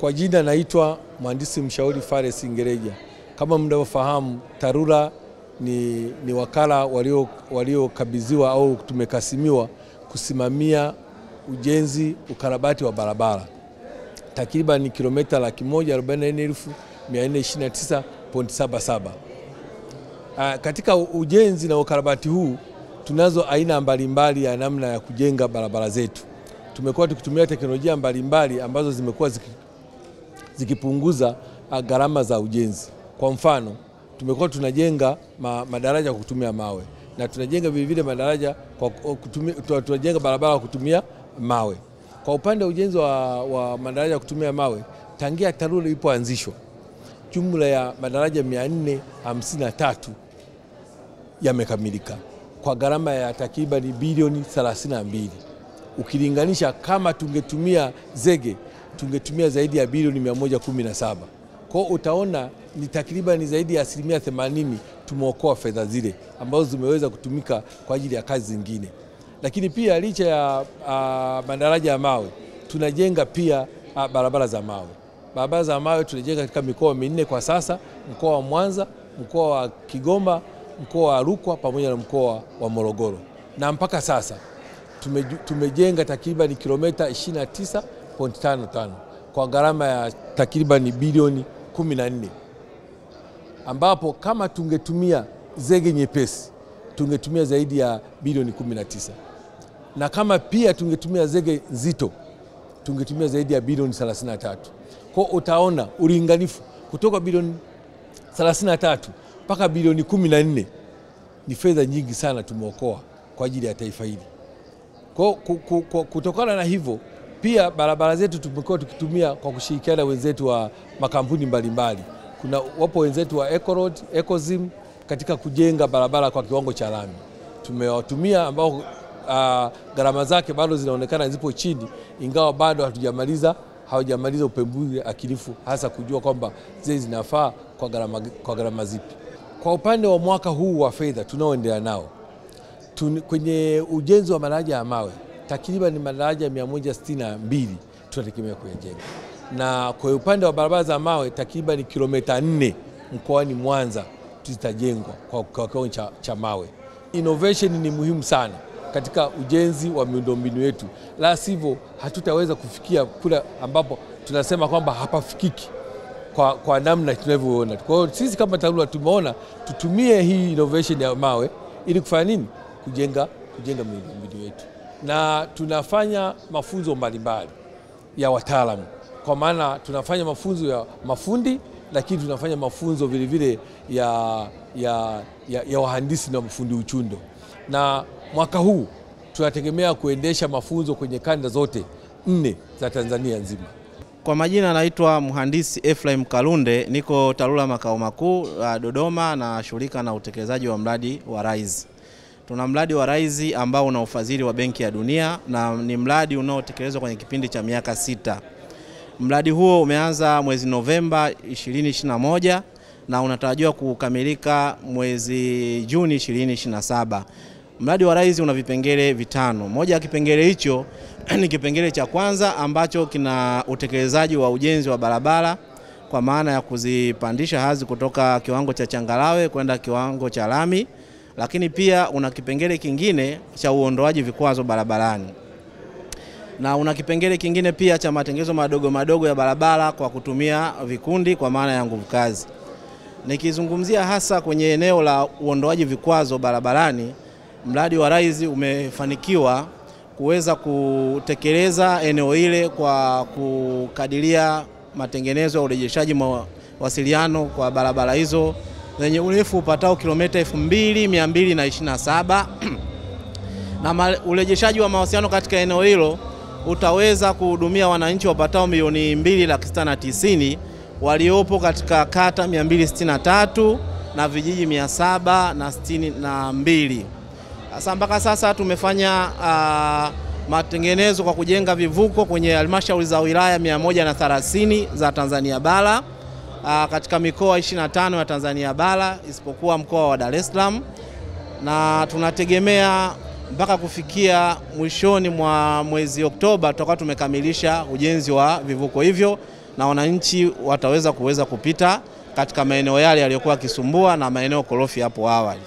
Kwa jina naitwa mhandisi mshauri Fares Ngereja. Kama mnavyofahamu, TARURA ni wakala waliokabidhiwa au tumekasimiwa kusimamia ujenzi ukarabati wa barabara takriban kilomita 144,429.77. Katika ujenzi na ukarabati huu tunazo aina mbalimbali ya namna ya kujenga barabara zetu. Tumekuwa tukitumia teknolojia mbalimbali ambazo zimekuwa zikipunguza gharama za ujenzi. Kwa mfano, tumekuwa tunajenga madaraja kwa kutumia mawe, na tunajenga vile madaraja tunajenga barabara kwa kutumia mawe. Kwa upande wa ujenzi wa madaraja kutumia mawe, tangia TARURA ilipoanzishwa, jumla ya madaraja 453 yamekamilika kwa gharama ya takriban bilioni 32. Ukilinganisha kama tungetumia zege, tungetumia zaidi ya bilioni 117. Kwa hiyo utaona ni takriban zaidi ya 80% tumeokoa fedha zile ambazo zimeweza kutumika kwa ajili ya kazi zingine. Lakini pia licha ya madaraja ya mawe, tunajenga pia barabara za mawe. Barabara za mawe tunajenga katika mikoa 4 kwa sasa: mkoa wa Mwanza, mkoa wa Kigoma, mkoa wa Rukwa pamoja na mkoa wa Morogoro. Na mpaka sasa tumejenga takriban kilomita 29.55 kwa gharama ya takriban bilioni 14, ambapo kama tungetumia zege nyepesi tungetumia zaidi ya bilioni 19, na kama pia tungetumia zege nzito tungetumia zaidi ya bilioni 33. Kwa utaona ulinganifu kutoka bilioni 33 mpaka bilioni 14 ni fedha nyingi sana tumeokoa kwa ajili ya taifa hili. Kutokana na hivyo, pia barabara zetu tumekuwa tukitumia kwa kushirikiana wenzetu wa makampuni mbalimbali. Wapo wenzetu wa Eco-Road, Ecozim katika kujenga barabara kwa kiwango cha lami. Tumewatumia ambao gharama zake bado zinaonekana zipo chini, ingawa bado hawajamaliza upembuzi akilifu, hasa kujua kwamba zile zinafaa kwa gharama zipi. Kwa upande wa mwaka huu wa fedha tunaoendelea nao, kwenye ujenzi wa madaraja ya mawe takriban madaraja 162 tunategemea kuyajenga, na kwa upande wa barabara za mawe takriban kilomita 4 mkoani Mwanza zitajengwa kwa kiwango cha mawe. Innovation ni muhimu sana katika ujenzi wa miundombinu yetu, la sivyo hatutaweza kufikia kule ambapo tunasema kwamba hapafikiki kwa namna tunavyoona. Kwa hiyo sisi kama TARURA tumeona tutumie hii innovation ya mawe ili kufanya nini? Kujenga miundombinu yetu, na tunafanya mafunzo mbalimbali ya wataalamu, kwa maana tunafanya mafunzo ya mafundi, lakini tunafanya mafunzo vile vile ya wahandisi na mafundi uchundo. Na mwaka huu tunategemea kuendesha mafunzo kwenye kanda zote 4 za Tanzania nzima. Kwa majina naitwa mhandisi Ephraim Kalunde, niko TARURA makao makuu Dodoma, na shughulika na utekelezaji wa mradi wa RISE. Tuna mradi wa RISE ambao una ufadhili wa Benki ya Dunia, na ni mradi unaotekelezwa kwenye kipindi cha miaka 6. Mradi huo umeanza mwezi Novemba 2021 na unatarajiwa kukamilika mwezi Juni 2027. Mradi wa RISE una vipengele vitano. Moja ya kipengele hicho ni kipengele cha kwanza ambacho kina utekelezaji wa ujenzi wa barabara kwa maana ya kuzipandisha hadhi kutoka kiwango cha changarawe kwenda kiwango cha lami, lakini pia una kipengele kingine cha uondoaji vikwazo barabarani, na una kipengele kingine pia cha matengenezo madogo ya barabara kwa kutumia vikundi kwa maana ya nguvu kazi. Nikizungumzia hasa kwenye eneo la uondoaji vikwazo barabarani, mradi wa RISE umefanikiwa kuweza kutekeleza eneo ile kwa kukadiria matengenezo ya urejeshaji mawasiliano kwa barabara hizo zenye urefu upatao kilomita 2227 na urejeshaji wa mawasiliano katika eneo hilo utaweza kuhudumia wananchi wapatao milioni 2,690 waliopo katika kata 263 na vijiji 762. Sasa mpaka sasa tumefanya matengenezo kwa kujenga vivuko kwenye halmashauri za wilaya 130 za Tanzania bara katika mikoa 25 ya Tanzania bara isipokuwa mkoa wa Dar es Salaam, na tunategemea mpaka kufikia mwishoni mwa mwezi Oktoba tutakuwa tumekamilisha ujenzi wa vivuko hivyo na wananchi wataweza kupita katika maeneo yale yaliyokuwa kisumbua na maeneo korofi hapo awali.